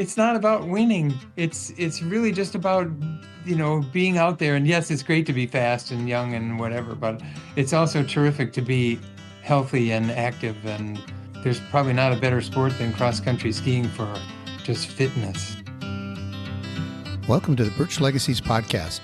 it's not about winning. It's really just about, being out there. And yes, it's great to be fast and young and whatever, but it's also terrific to be healthy and active. And there's probably not a better sport than cross-country skiing for just fitness. Welcome to the Birch Legacies podcast.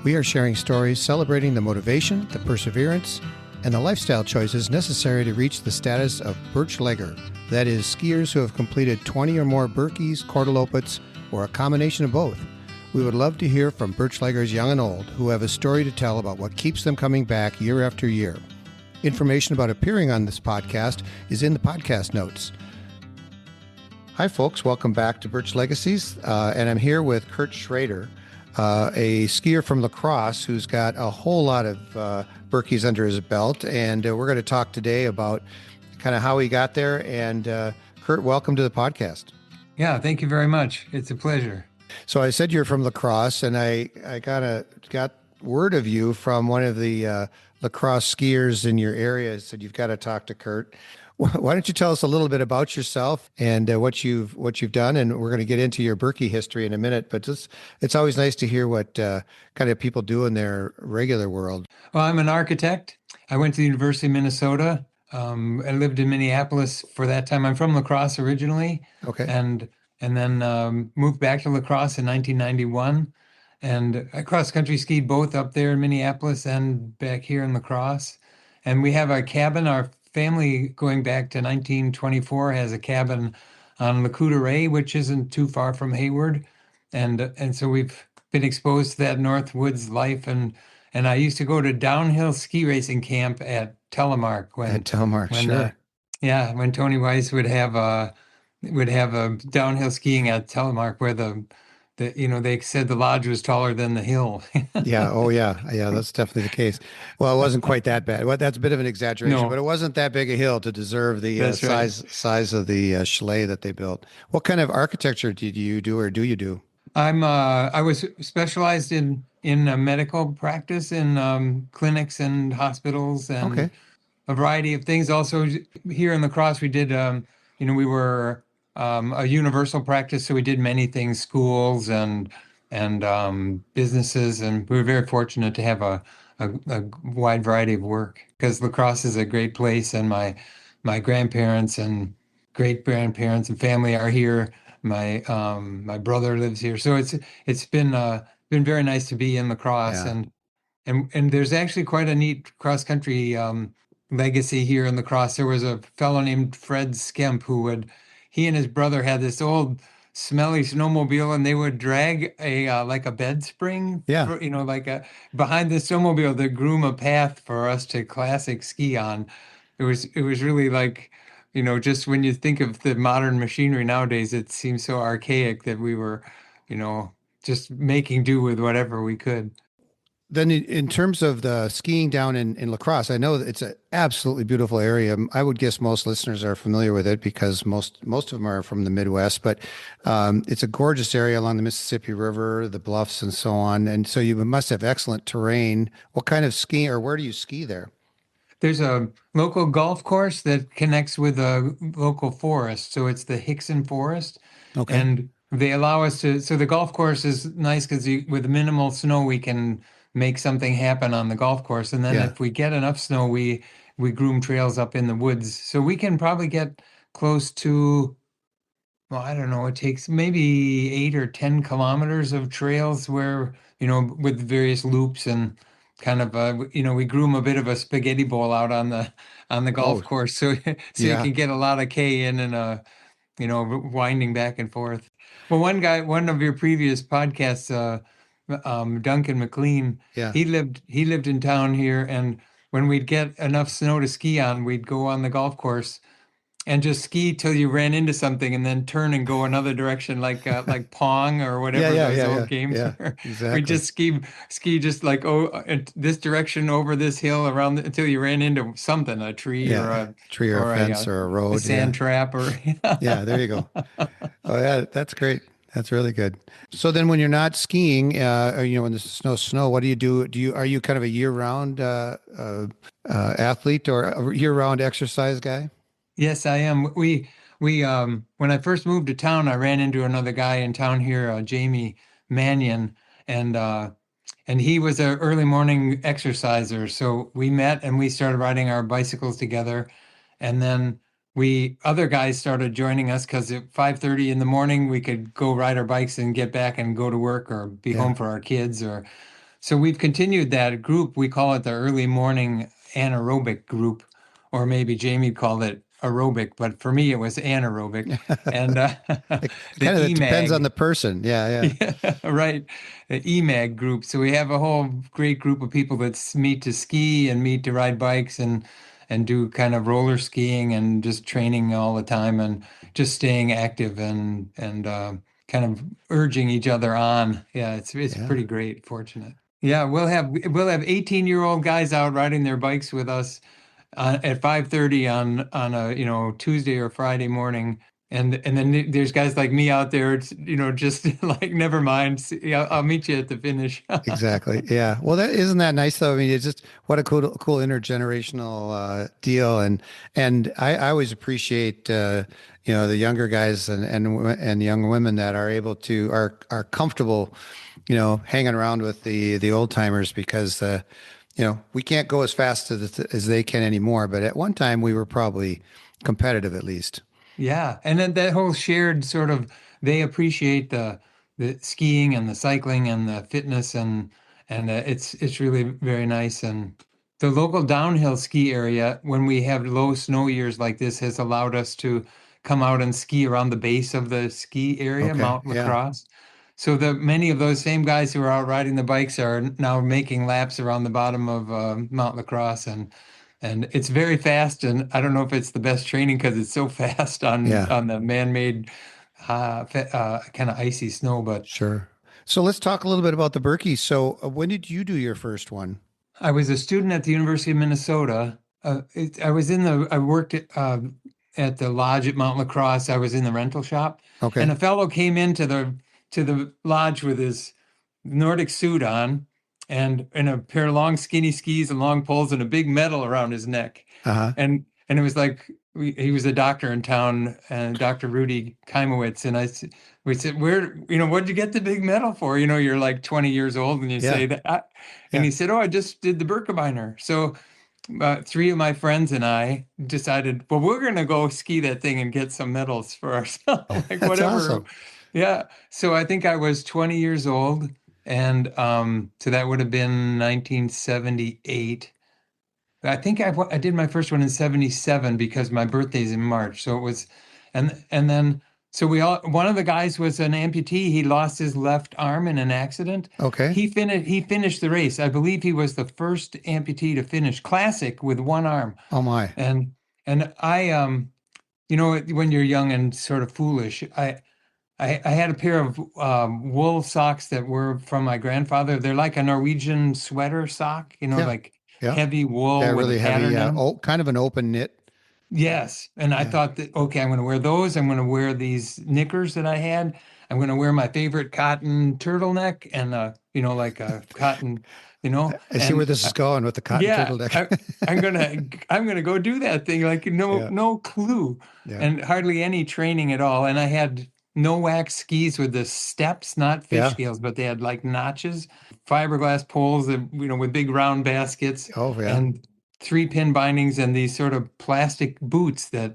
We are sharing stories celebrating the motivation, the perseverance, and the lifestyle choices necessary to reach the status of Birchlegger. That is, skiers who have completed 20 or more Birkies, Korteloppets, or a combination of both. We would love to hear from Birchleggers young and old who have a story to tell about what keeps them coming back year after year. Information about appearing on this podcast is in the podcast notes. Hi, folks. Welcome back to Birch Legacies. And I'm here with Kurt Schroeder, a skier from LaCrosse who's got a whole lot of Birkies under his belt. And we're going to talk today about kind of how he got there. And Kurt, welcome to the podcast. Yeah, thank you very much. It's a pleasure. So I said you're from LaCrosse, and I got word of you from one of the LaCrosse skiers in your area. Said you've got to talk to Kurt. Why don't you tell us a little bit about yourself and what you've done, and we're going to get into your Birkie history in a minute. But it's always nice to hear what kind of people do in their regular world. Well, I'm an architect. I went to the University of Minnesota. I lived in Minneapolis for that time. I'm from LaCrosse originally, Okay. and then moved back to LaCrosse in 1991, and I cross-country skied both up there in Minneapolis and back here in LaCrosse. And we have a cabin. Our family, going back to 1924, has a cabin on Le, which isn't too far from Hayward, and so we've been exposed to that North Woods life. And I used to go to downhill ski racing camp at Telemark when Sure. when Tony Weiss would have a downhill skiing at Telemark, where they said the lodge was taller than the hill. Yeah. Oh, yeah. That's definitely the case. Well, it wasn't quite that bad. Well, that's a bit of an exaggeration, No. but it wasn't that big a hill to deserve the That's right. size of the chalet that they built. What kind of architecture did you do, or do you do? I was specialized in medical practice in clinics and hospitals and Okay. a variety of things. Also here in LaCrosse, we did we were a universal practice, so we did many things, schools and businesses, and we were very fortunate to have a wide variety of work, because LaCrosse is a great place, and my grandparents and great grandparents and family are here. My brother lives here, so it's been very nice to be in LaCrosse. Yeah. And there's actually quite a neat cross country legacy here in LaCrosse. There was a fellow named Fred Skemp he and his brother had this old smelly snowmobile, and they would drag a like a bed spring, Yeah. behind the snowmobile to groom a path for us to classic ski on. It was really like, just when you think of the modern machinery nowadays, it seems so archaic that we were, just making do with whatever we could. Then in terms of the skiing down in LaCrosse, I know that it's an absolutely beautiful area. I would guess most listeners are familiar with it because most of them are from the Midwest, but it's a gorgeous area along the Mississippi River, the bluffs and so on. And so you must have excellent terrain. What kind of skiing, or where do you ski there? There's a local golf course that connects with a local forest. So it's the Hickson Forest. Okay. And they allow us so the golf course is nice because with minimal snow, we can make something happen on the golf course. And then Yeah. if we get enough snow, we groom trails up in the woods. So we can probably get close to, well, I don't know, it takes maybe 8 or 10 kilometers of trails where, with various loops and kind of, we groom a bit of a spaghetti bowl out on the golf Oh, course. So you yeah. can get a lot of K in and, winding back and forth. Well, one of your previous podcasts, Duncan McLean, Yeah. he lived in town here, and when we'd get enough snow to ski on, we'd go on the golf course and just ski till you ran into something, and then turn and go another direction, like Pong or whatever those old games Yeah. were. Exactly. We just ski just like this direction over this hill around until you ran into something, a tree or a tree or a fence or a road. sand trap or Yeah, there you go. Oh, yeah, that's great. That's really good. So then when you're not skiing, or, when there's snow, what do you do? Are you kind of a year-round athlete or a year-round exercise guy? Yes, I am. We when I first moved to town, I ran into another guy in town here, Jamie Mannion, and and he was an early morning exerciser. So we met and we started riding our bicycles together. And then we other guys started joining us because at 5:30 in the morning we could go ride our bikes and get back and go to work or be Yeah. home for our kids. Or so we've continued that group. We call it the early morning anaerobic group, or maybe Jamie called it aerobic, but for me it was anaerobic. And It the kind of depends on EMAG. the person. Yeah, yeah. Yeah, right. The EMAG group. So we have a whole great group of people that meet to ski and meet to ride bikes and do kind of roller skiing and just training all the time and just staying active and kind of urging each other on. Yeah, it's Yeah. pretty great, fortunate. Yeah, we'll have 18-year-old guys out riding their bikes with us at 5:30 on a Tuesday or Friday morning, and then there's guys like me out there, it's, just like never mind, see, I'll meet you at the finish. Exactly. Yeah. Well, that isn't that nice though. I mean, it's just what a cool intergenerational deal, and I always appreciate the younger guys and young women that are able to are comfortable, hanging around with the old timers because we can't go as fast as they can anymore. But at one time, we were probably competitive at least. Yeah, and then that whole shared sort of they appreciate the skiing and the cycling and the fitness and it's really very nice. And the local downhill ski area, when we have low snow years like this, has allowed us to come out and ski around the base of the ski area, Okay. Mount Yeah. LaCrosse. So the many of those same guys who are out riding the bikes are now making laps around the bottom of Mount LaCrosse, and it's very fast. And I don't know if it's the best training because it's so fast on Yeah. on the man-made kind of icy snow. But Sure. So let's talk a little bit about the Birkies. So when did you do your first one? I was a student at the University of Minnesota. I worked at the lodge at Mount LaCrosse. I was in the rental shop, and Okay. a fellow came into the lodge with his Nordic suit on and a pair of long skinny skis and long poles and a big medal around his neck. Uh-huh. And it was like he was a doctor in town, Dr. Rudy Kaimowitz. And we said, what'd you get the big medal for? You're like 20 years old and you Yeah. say that. And Yeah. he said, oh, I just did the Birkebeiner. So three of my friends and I decided, well, we're going to go ski that thing and get some medals for ourselves, like That's whatever. awesome. Yeah. So I think I was 20 years old. And so that would have been 1978. I think I did my first one in 77 because my birthday's in March. So it was, and then, so one of the guys was an amputee. He lost his left arm in an accident. Okay. He finished the race. I believe he was the first amputee to finish classic with one arm. Oh my. And, and when you're young and sort of foolish, I had a pair of wool socks that were from my grandfather. They're like a Norwegian sweater sock, Yeah. like Yeah. heavy Yeah. wool with a Really heavy. pattern in Yeah. them. Oh, kind of an open knit. Yes. And I Yeah. thought that, okay, I'm going to wear those. I'm going to wear these knickers that I had. I'm going to wear my favorite cotton turtleneck and, like a cotton, I see where and this is going with the cotton yeah, turtleneck. I'm gonna go do that thing. Like no Yeah. no clue, Yeah. and hardly any training at all. And I had no wax skis with the steps, not fish Yeah. scales, but they had like notches, fiberglass poles, that, with big round baskets, Oh yeah. and 3-pin bindings, and these sort of plastic boots that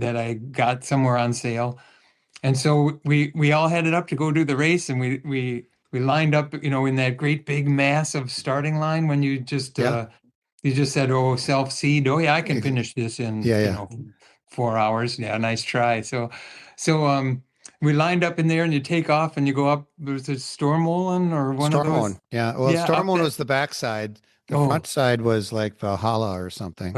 I got somewhere on sale. And so we all headed up to go do the race, and we lined up, in that great big massive starting line when Yeah. you just said, oh, self-seed. Oh yeah, I can Ex- finish this in, Yeah. Yeah. 4 hours. Yeah, nice try. So we lined up in there and you take off and you go up, there's a Stormwollen or one of those. Stormone. Yeah. Well, Yeah, up Stormone that. was the backside. The front Oh, side was like Valhalla or something.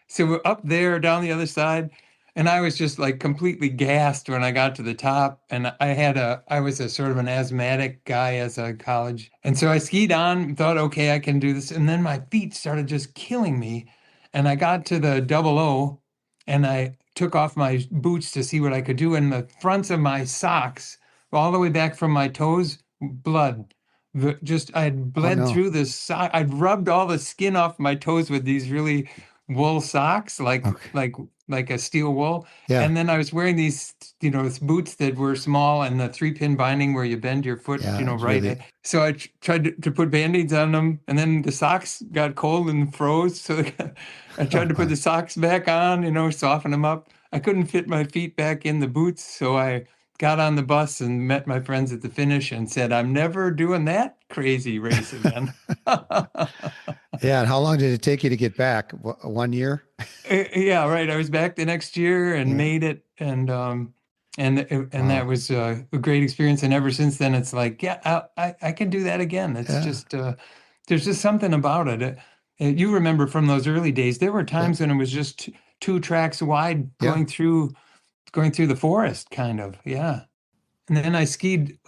so we're up there down the other side, and I was just like completely gassed when I got to the top. And I was a sort of an asthmatic guy as a college. And so I skied on, thought, okay, I can do this. And then my feet started just killing me. And I got to the double O and I took off my boots to see what I could do. And the fronts of my socks, all the way back from my toes, blood. I had Oh bled no. through the sock. I'd rubbed all the skin off my toes with these really wool socks, like Okay. like like a steel wool. Yeah. And then I was wearing these, boots that were small and the 3-pin binding where you bend your foot, Yeah. It's right. really, So I tried to put Band-Aids on them, and then the socks got cold and froze. So I oh, tried to put wow. the socks back on, soften them up. I couldn't fit my feet back in the boots, so I got on the bus and met my friends at the finish and said, I'm never doing that crazy race again. Yeah. And how long did it take you to get back? 1 year? Yeah, right. I was back the next year and Yeah. made it, and that Wow. was a great experience. And ever since then, it's like, yeah, I can do that again. It's Yeah. just there's just something about it. You remember from those early days, there were Yep. times when it was just two tracks wide Yeah. going through the forest, kind of. Yeah. And then I skied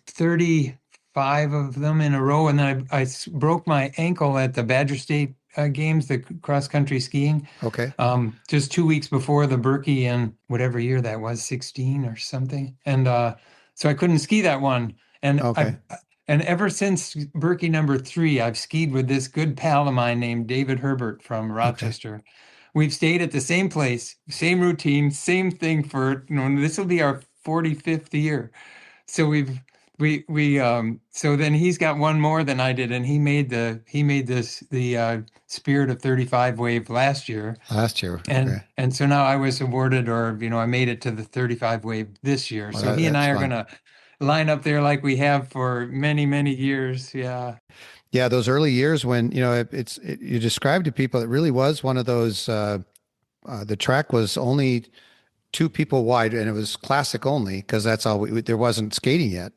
35 of them in a row, and then I broke my ankle at the Badger State Games, the cross country skiing, Okay. just 2 weeks before the Birkie in whatever year that was, 16 or something. And so I couldn't ski that one. And Okay. ever since Birkie number 3, I've skied with this good pal of mine named David Herbert from Okay. Rochester. We've stayed at the same place, same routine, same thing for, this will be our 45th year. So so then he's got one more than I did, and he made the Spirit of 35 wave last year. Last year. And Okay. and so now I was awarded, or I made it to the 35 wave this year. Well, So he and that's I are fun. gonna line up there like we have for many, many years. Yeah. Yeah. Those early years when, you described to people, it really was one of those, the track was only two people wide and it was classic only because that's all there wasn't skating yet,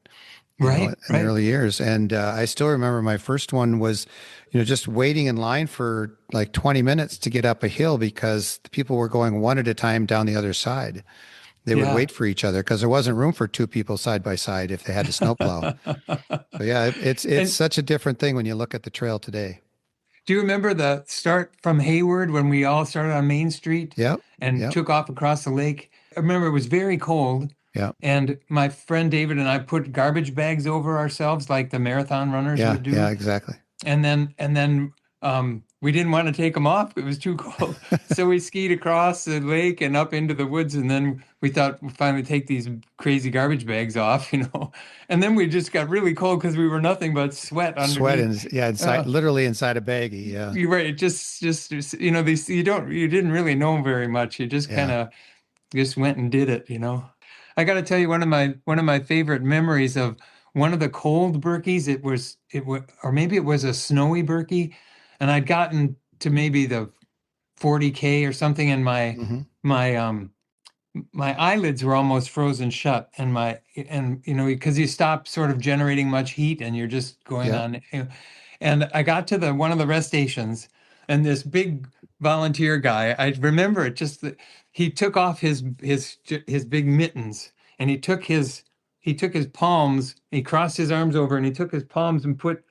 Right, in the right. early years. And I still remember my first one was, just waiting in line for like 20 minutes to get up a hill because the people were going one at a time down the other side. They would Yeah. wait for each other because there wasn't room for two people side by side if they had to snowplow. So yeah, it's And such a different thing when you look at the trail today. do you remember the start from Hayward when we all started on Main Street Yep. and Yep. took off across the lake? I remember it was very cold, Yep. and my friend David and I put garbage bags over ourselves like the marathon runners Yeah. would Yeah. do. Exactly. And then we didn't want to take them off. It was too cold. So we skied across the lake and up into the woods. And then we thought we'd finally take these crazy garbage bags off, And then we just got really cold because we were nothing but sweat Sweat underneath. and yeah, inside, Uh, literally inside a baggie. Yeah. you're right. It just, these, you didn't really know very much. You just kind Yeah. of just went and did it. I got to tell you, one of my favorite memories of one of the cold Birkies, it was, or maybe it was a snowy Birkie, and I'd gotten to maybe the 40K or something, and Hmm. my my eyelids were almost frozen shut, and because you stop sort of generating much heat and you're just going Yep. on. And I got to the one of the rest stations, and this big volunteer guy, I remember it just that he took off his big mittens, and he took his palms, he crossed his arms over, and he took his palms and put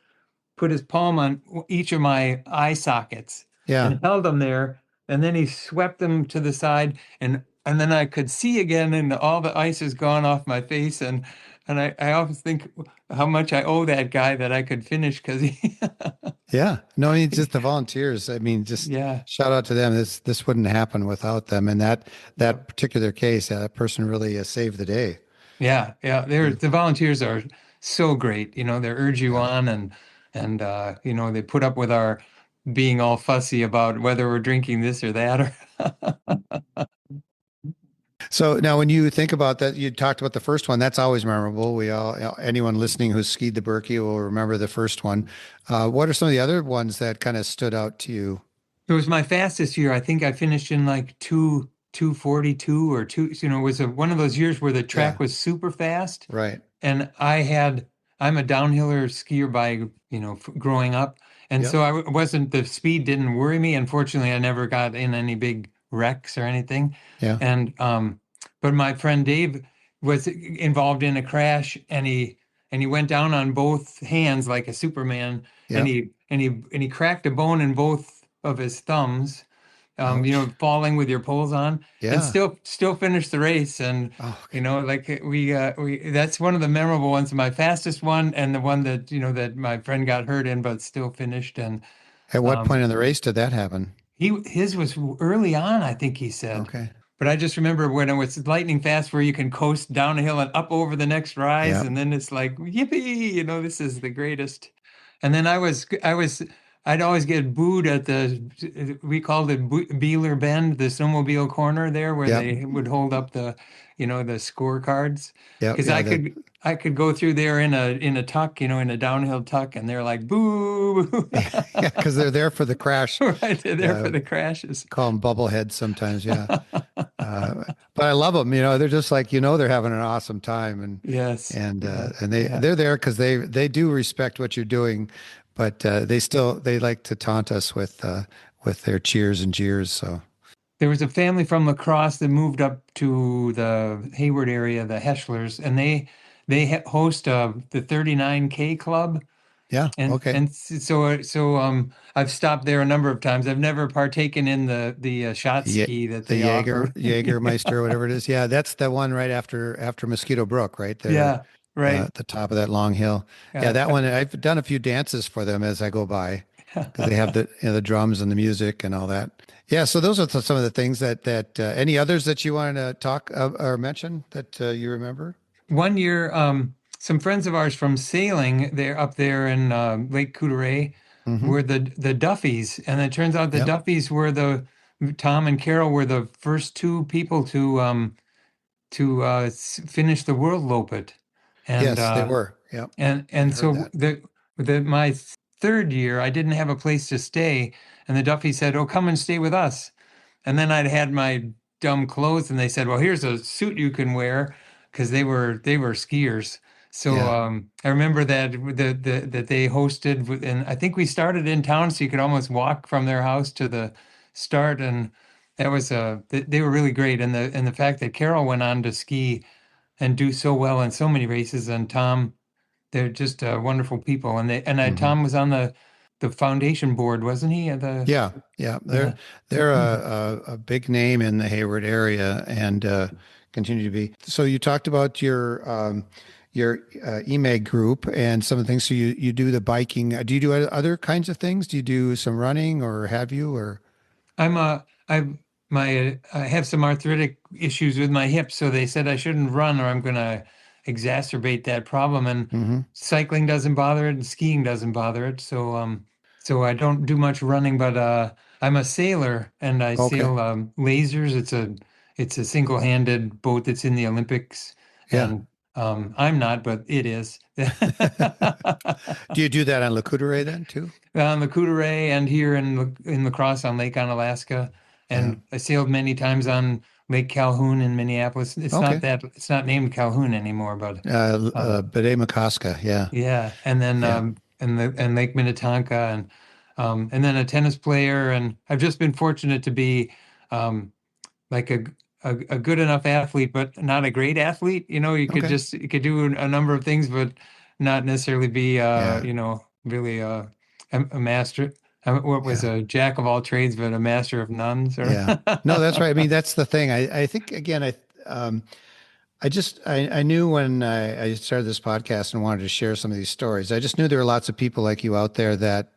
his palm on each of my eye sockets Yeah. and held them there. And then he swept them to the side, and then I could see again, and all the ice is gone off my face. And I often think how much I owe that guy that I could finish because he, Yeah. No, I mean, just the volunteers. I mean, just yeah, shout out to them. This wouldn't happen without them. And that yeah, that particular case, that person really saved the day. yeah, yeah. Mm. The volunteers are so great. They urge you Yeah. on, and they put up with our being all fussy about whether we're drinking this or that. So now, when you think about that, you talked about the first one. That's always memorable. We all, anyone listening who's skied the Birkie will remember the first one. What are some of the other ones that kind of stood out to you? It was my fastest year. I think I finished in like 2:42 or two. It was one of those years where the Yeah. track was super fast, Right. and I'm a downhiller skier by growing up, and Yep. so wasn't the speed didn't worry me. Unfortunately, I never got in any big wrecks or anything, Yeah. and but my friend Dave was involved in a crash, and he went down on both hands like a Superman, and Yep. he cracked a bone in both of his thumbs, Ouch. falling with your poles on, and Yeah. still finished the race. And Oh, like we that's one of the memorable ones, my fastest one, and the one that that my friend got hurt in, but still finished. And at what um, point in the race did that happen? his was early on, I think he said. Okay. But I just remember when it was lightning fast, where you can coast down a hill and up over the next rise, Yeah. and then it's like yippee, this is the greatest. And then I'd always get booed at we called it Beeler Bend, the snowmobile corner there, where Yep. they would hold up the scorecards, Yep. because Yeah. I could go through there in a tuck, in a downhill tuck, and they're like boo, boo. Yeah, because they're there for the crash. Right, they're there for Uh, the crashes. call them bubbleheads sometimes. Yeah. But I love them. They're just like, they're having an awesome time, and Yes. and uh, Yeah. and Yeah. they're there because they do respect what you're doing, but they like to taunt us with their cheers and jeers. So There was a family from LaCrosse that moved up to the Hayward area, the Heschlers, and they host the 39K club, yeah, and okay. and so I've stopped there a number of times. I've never partaken in the shot Yeah, ski that the they offer. Jägermeister or whatever it is. Yeah, that's the one right after Mosquito Brook, right there, Yeah, right. at the top of that long hill. Yeah, Yeah, that one. I've done a few dances for them as I go by because they have the drums and the music and all that. Yeah, so those are some of the things that any others that you wanted to talk or mention that you remember? one year, some friends of ours from sailing, they're up there in Lake Coudray, Mm-hmm. were the Duffys, and it turns out the Yep. Duffys were Tom and Carol were the first two people to finish the World Lopet, and Yes, they uh, were. Yep. and I and heard so that. my third year, I didn't have a place to stay, and the Duffys said, "Oh, come and stay with us." And then I'd had my dumb clothes, and they said, "Well, here's a suit you can wear," because they were skiers. So Yeah. I remember that they hosted, and I think we started in town, so you could almost walk from their house to the start, and that was they were really great. And the fact that Carol went on to ski and do so well in so many races, and Tom, they're just wonderful people. Hmm. Tom was on the foundation board, wasn't he? Yeah, yeah, Yeah. they're a big name in the Hayward area and continue to be. So you talked about your EMAG group and some of the things. So you do the biking. Do you do other kinds of things? Do you do some running or have you or? I'm I have some arthritic issues with my hips, so they said I shouldn't run or I'm gonna exacerbate that problem. And Hmm. cycling doesn't bother it, and skiing doesn't bother it. So I don't do much running, but I'm a sailor and I Okay. sail lasers. It's a single-handed boat that's in the Olympics, Yeah. and I'm not, but it is. Do you do that on Le Coudray then too? On the Kootenai and here in La Crosse on Lake Onalaska, Yeah. and I sailed many times on Lake Calhoun in Minneapolis. Okay. It's not named Calhoun anymore, but Bede Makaska. Yeah. yeah, and then Yeah. and Lake Minnetonka, and then a tennis player, and I've just been fortunate to be um, like a good enough athlete, but not a great athlete. Okay. You could do a number of things, but not necessarily be Yeah. really a master. What was Yeah. a jack of all trades, but a master of none, sort Yeah. No, that's right. I mean, that's the thing. I think again, um, I knew when I started this podcast and wanted to share some of these stories. I just knew there were lots of people like you out there that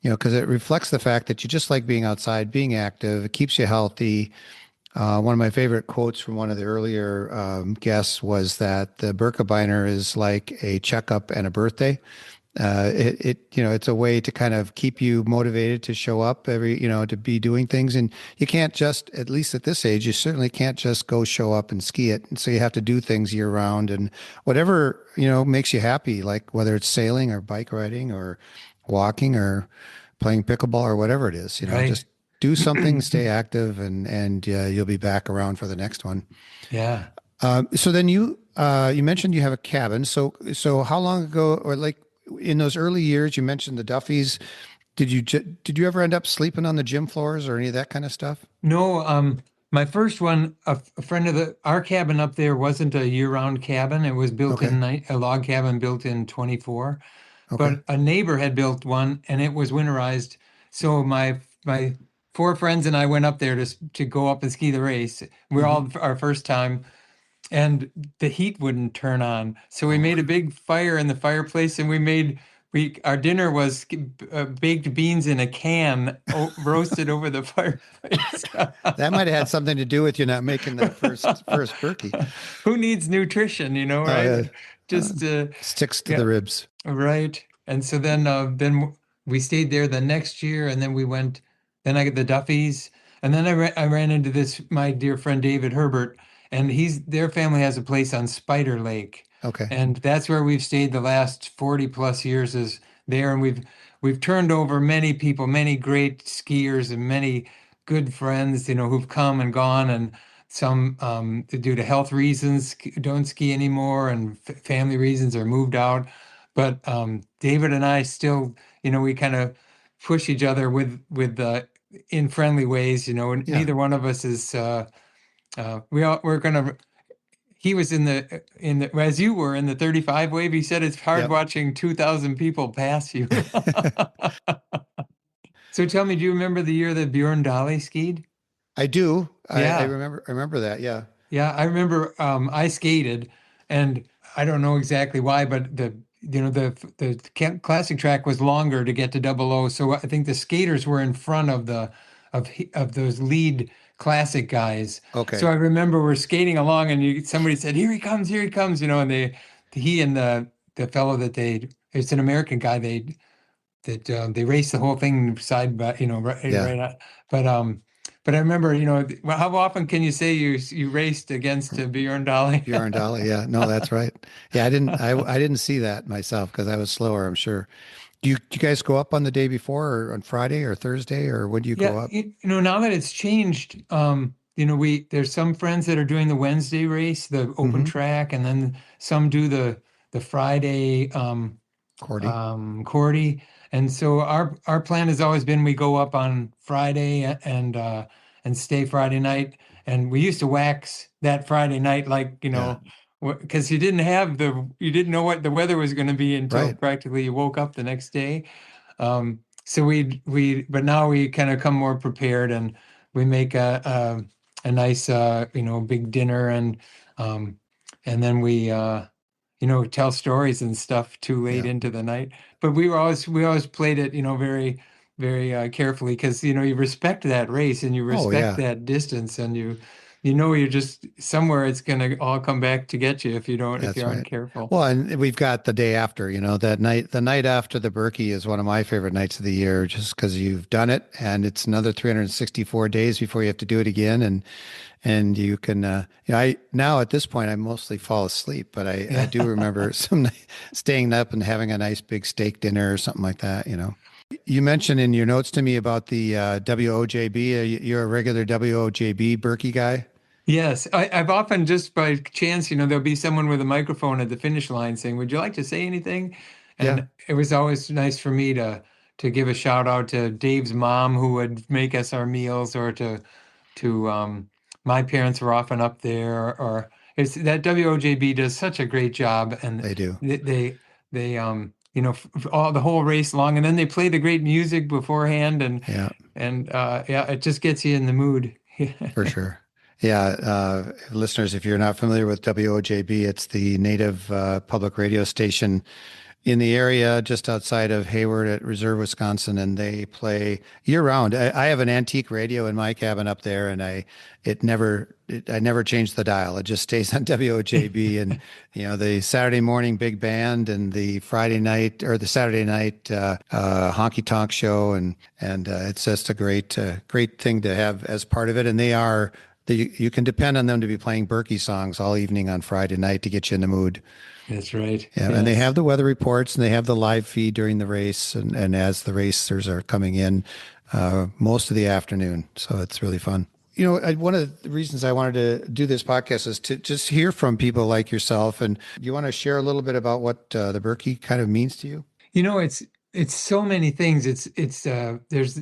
because it reflects the fact that you just like being outside, being active. It keeps you healthy. One of my favorite quotes from one of the earlier guests was that the Birkebeiner is like a checkup and a birthday. It's a way to kind of keep you motivated to show up to be doing things. And you can't just, at least at this age, you certainly can't just go show up and ski it. And so you have to do things year round and whatever, makes you happy, like whether it's sailing or bike riding or walking or playing pickleball or whatever it is, right? just do something, stay active and you'll be back around for the next one. Yeah. So then you mentioned you have a cabin. So how long ago, or like in those early years, you mentioned the Duffys. Did you ever end up sleeping on the gym floors or any of that kind of stuff? No, my first one, a friend of our cabin up there wasn't a year-round cabin. It was built Okay. in a log cabin built in 24. Okay. But a neighbor had built one and it was winterized. So my four friends and I went up there to go up and ski the race. We're Hmm. all our first time, and the heat wouldn't turn on. So we Oh, made a big fire in the fireplace, and we made we our dinner was baked beans in a can, roasted over the fireplace. That might have had something to do with you not making that first Birkie. Who needs nutrition, Oh right? yeah, Just sticks to yeah, the ribs. right. And so then we stayed there the next year, and then we went. Then I get the Duffys, and then I ran into this my dear friend David Herbert, and he's their family has a place on Spider Lake, Okay. and that's where we've stayed the last 40 plus years is there, and we've turned over many people, many great skiers, and many good friends, who've come and gone, and some due to health reasons don't ski anymore, and family reasons are moved out. But David and I still, we kind of push each other with in friendly ways. And Yeah. neither one of us is. We're gonna. He was in the as you were in the 35 wave. He said it's hard Yep. watching 2,000 people pass you. So tell me, do you remember the year that Bjorn Dali skied? I do. I Yeah. remember that. Yeah. Yeah, I remember I skated, and I don't know exactly why, but the classic track was longer to get to double O, so I think the skaters were in front of those lead classic guys. So Okay. I remember we're skating along, and somebody said, here he comes," and he and the fellow it's an American guy, they raced the whole thing side by, Yeah. right out. But I remember, well, how often can you say you raced against Bjorn Dolly? Bjorn Dolly. Yeah. No, that's right. Yeah. I didn't see that myself because I was slower, I'm sure. Do you guys go up on the day before or on Friday or Thursday or when do you go Yeah, up? now that it's changed, there's some friends that are doing the Wednesday race, the open Mm-hmm. track, and then some do the Friday Cordy. Cordy. And so our plan has always been we go up on Friday and stay Friday night. And we used to wax that Friday night, like, Yeah. because you didn't know what the weather was going to be until Right. practically you woke up the next day. So but now we kind of come more prepared, and we make a nice, big dinner, and then we tell stories and stuff too late Yeah. into the night. But we always played it, very, very carefully, because you respect that race and you Oh respect yeah. that distance, and you're just somewhere it's gonna all come back to get you if That's you aren't right. careful. Well, and we've got the day after, the night after the Berkey is one of my favorite nights of the year just because you've done it and it's another 364 days before you have to do it again. And you can, I now at this point, I mostly fall asleep, but I Yeah. do remember staying up and having a nice big steak dinner or something like that. You mentioned in your notes to me about the WOJB. You're a regular WOJB Berkey guy? Yes, I've often just by chance, there'll be someone with a microphone at the finish line saying, "Would you like to say anything?" Yeah. And it was always nice for me to give a shout out to Dave's mom, who would make us our meals, or to my parents were often up there, or it's that WOJB does such a great job, and They do. all the whole race long, and then they play the great music beforehand, Yeah. and yeah, it just gets you in the mood. For sure. Yeah, listeners, if you're not familiar with WOJB, it's the native public radio station in the area just outside of Hayward at Reserve, Wisconsin, and they play year round. I have an antique radio in my cabin up there, and I never change the dial. It just stays on WOJB, and the Saturday morning big band and the Friday night or the Saturday night honky tonk show, and it's just a great thing to have as part of it. And you can depend on them to be playing Birkie songs all evening on Friday night to get you in the mood. That's right. Yeah, and they Yes. have the weather reports and they have the live feed during the race and as the racers are coming in most of the afternoon. So it's really fun. One of the reasons I wanted to do this podcast is to just hear from people like yourself. And you want to share a little bit about what the Birkie kind of means to you? It's so many things. There's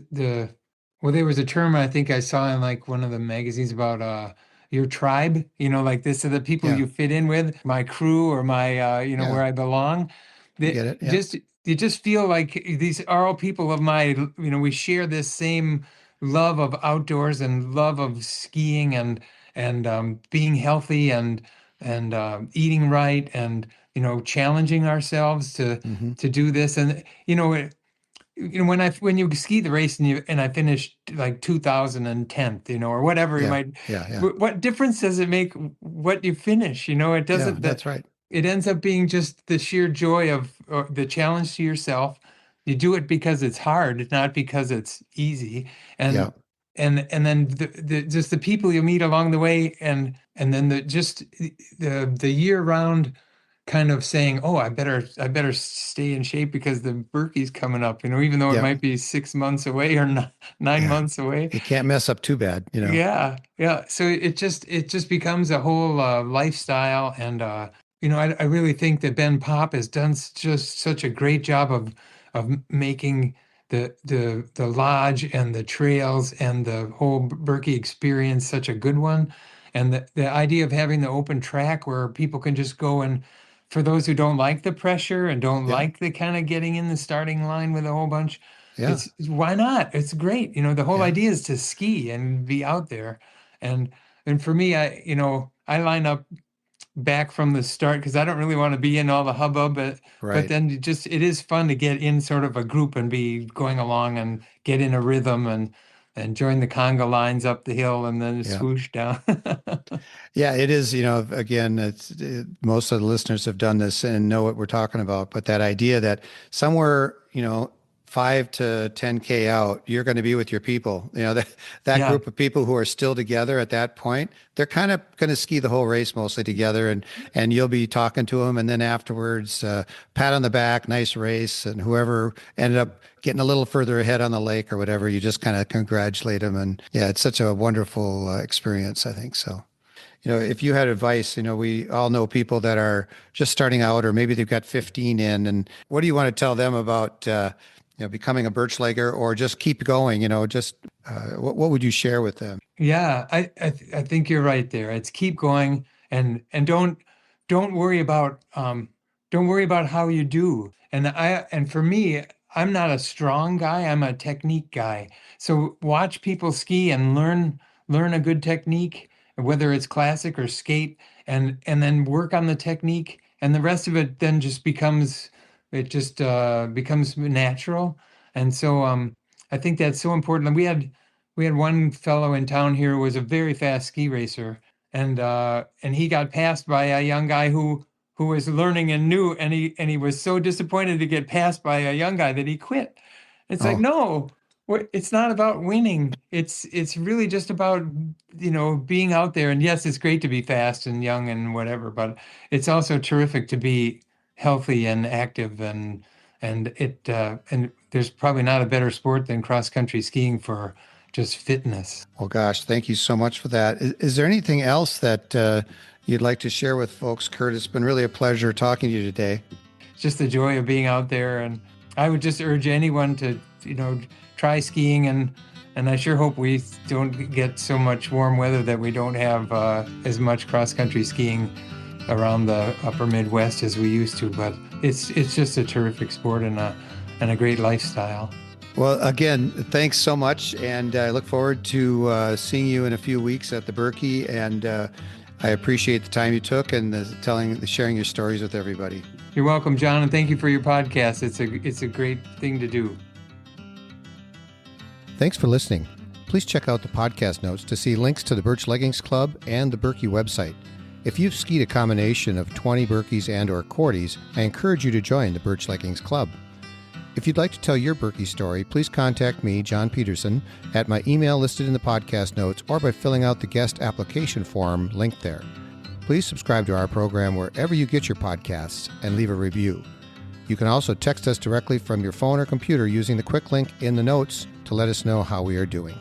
there was a term I think I saw in like one of the magazines about your tribe, like this are the people Yeah, you fit in with, my crew, or my yeah, where I belong. I That get it. Yeah, just You just feel like these are all people of we share this same love of outdoors and love of skiing and being healthy and eating right, and challenging ourselves Hmm. to do this. And, when you ski the race and I finished like 2010th, or whatever you Yeah, might, yeah, yeah, what difference does it make what you finish? It yeah. doesn't, That's right. it ends up being just the sheer joy of the challenge to yourself. You do it because it's hard, not because it's easy. Yeah, And then just the people you meet along the way, and then the year round kind of saying, oh, I better stay in shape because the Birkie's coming up, even though it yeah, might be 6 months away or 9 yeah. months away. You can't mess up too bad. Yeah, yeah. So it just becomes a whole lifestyle, and I really think that Ben Pop has done just such a great job of making the lodge and the trails and the whole Berkey experience such a good one, and the idea of having the open track where people can just go, and for those who don't like the pressure and don't Yeah, like the kind of getting in the starting line with a whole bunch. yeah, It's why not? It's great. The whole yeah. idea is to ski and be out there. And and for me, I line up back from the start because I don't really want to be in all the hubbub, but Right. then it is fun to get in sort of a group and be going along and get in a rhythm and join the conga lines up the hill and then Yeah. swoosh down. Yeah, it is, again, most of the listeners have done this and know what we're talking about, but that idea that somewhere, 5 to 10K out, you're going to be with your people, that Yeah. group of people who are still together at that point, they're kind of going to ski the whole race mostly together, and you'll be talking to them. And then afterwards, pat on the back, nice race. And whoever ended up getting a little further ahead on the lake or whatever, you just kind of congratulate them. And yeah, it's such a wonderful experience, I think so. If you had advice, we all know people that are just starting out, or maybe they've got 15 in, and what do you want to tell them about, becoming a Birchlegger, or just keep going, just, what would you share with them? Yeah, I think you're right there. It's keep going, and don't worry about how you do. And for me, I'm not a strong guy, I'm a technique guy. So watch people ski and learn a good technique, whether it's classic or skate, and then work on the technique, and the rest of it then becomes natural. And so I think that's so important. And we had one fellow in town here who was a very fast ski racer, and he got passed by a young guy who was learning and new, and he was so disappointed to get passed by a young guy that he quit. It's like, Oh, no, it's not about winning. It's really just about being out there. And yes, it's great to be fast and young and whatever, but it's also terrific to be healthy and active, and there's probably not a better sport than cross country skiing for just fitness. well, gosh, thank you so much for that. Is there anything else that you'd like to share with folks, Kurt? It's been really a pleasure talking to you today. It's just the joy of being out there, and I would just urge anyone to try skiing, and I sure hope we don't get so much warm weather that we don't have as much cross country skiing around the upper Midwest as we used to. But it's just a terrific sport and a great lifestyle. Well, again, thanks so much, and I look forward to seeing you in a few weeks at the Birkie. And I appreciate the time you took and sharing your stories with everybody. You're welcome, John, and thank you for your podcast. It's a great thing to do. Thanks for listening. Please check out the podcast notes to see links to the Birch Leggings Club and the Birkie website. If you've skied a combination of 20 Birkies and or Korties, I encourage you to join the Birch Leggings Club. If you'd like to tell your Birkie story, please contact me, John Peterson, at my email listed in the podcast notes or by filling out the guest application form linked there. Please subscribe to our program wherever you get your podcasts and leave a review. You can also text us directly from your phone or computer using the quick link in the notes to let us know how we are doing.